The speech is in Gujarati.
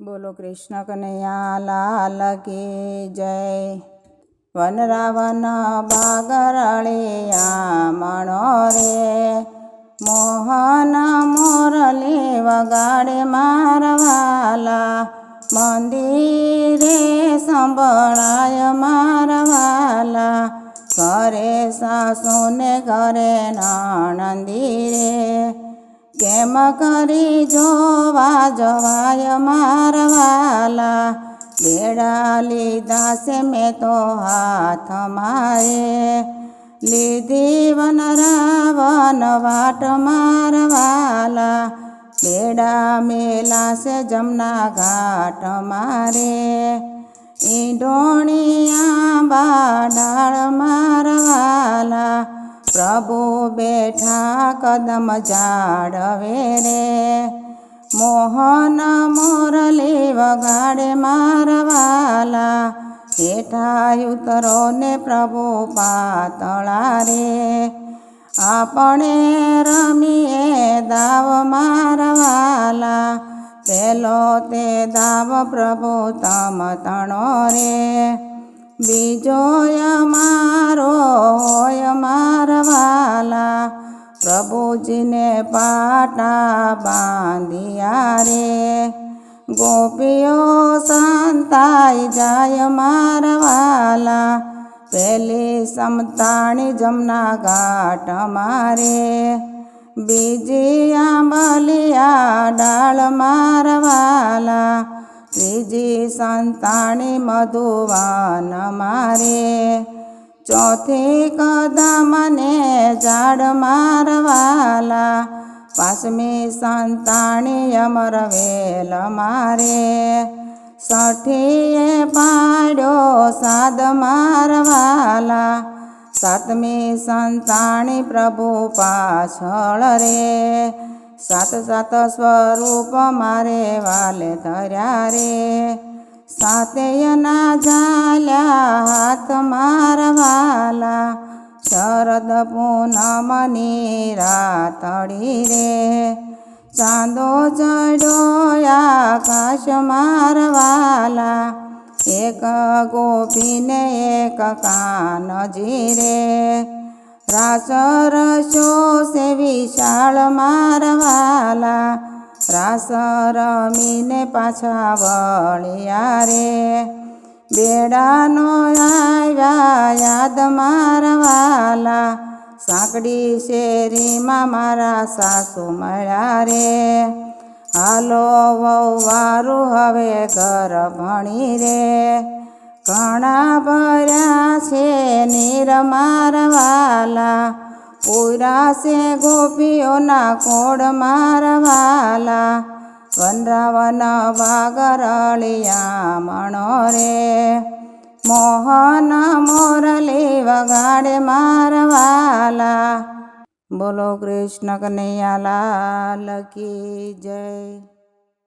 બોલો કૃષ્ણ કનૈયા લાલ કી જય। વનરાવન બાગરળિયા મણો રે, મોહન મોરલી વગાડે મારવાલા, મંદિરે સંભળાય મારવાલા, ઘરે સાસુને ઘરે નણંદીરે, કેમ કરી જોવા જવાય મારવાલા, બેડા લીધા છે મેં તો હાથ મારે, લીધી વનરાવન વાટ મારવાલા, બેડા મેલા છે જમના ઘાટ મારે, ઈંઢોણિયા બાડાળ મારવાલા, પ્રભુ બેઠા કદમ ઝાડવે રે, મોહન મોરલી વગાડે મારવાલા, હેઠા ઉતરો ને પ્રભુ પાતળા રે, આપણે રમીએ દાવ મારવાલા, પેલો તે દાવ પ્રભુ તમ તણો રે, બીજો અમારો હોય મારવાલા, પ્રભુજીને પાટા બાંધિયા રે, ગોપીઓ સંતાઈ જાય મારવાલા, પેલી સમતાણી જમના ઘાટ મારે, બીજી આંબલિયા ડાળ મારવાલા, ત્રીજી સંતાણી મધુવન મારે, ચોથી કદમને ઝાડ મારવાલા, પાંચમી સંતાણી અમરવેલ મારે, છઠ્ઠીએ પાડ્યો સાદ મારવાલા, સાતમી સંતાણી પ્રભુ પાછળ રે, સાત સાત સ્વરૂપ મારે વાલે ધર્યા રે, સાતેયના ઝાલ્યા હાથ મારવાલા, શરદ પૂનમની રાતડી રે, ચાંદો ચડ્યો આકાશ મારવાલા, એક ગોપીને એક કાનજી રે, રાસ રસો સે વિશાળ મારવાલા, રાસ રમીને પાછા વળ્યા રે, બેડાનો આવ્યા યાદ મારવાલા, સાંકડી શેરીમાં મારા સાસુ મળ્યા રે, હાલો વહુવારું હવે ઘર ભણી રે, ઘણા ભર્યા છે નીર મારવાલા, પૂરા છે ગોપીઓના કોડ મારવાલા, વનરાવન બાગરળિયા મણો રે, મોહન મોરલી વગાડે મારવાલા। બોલો કૃષ્ણ કનૈયા લાલ કી જય।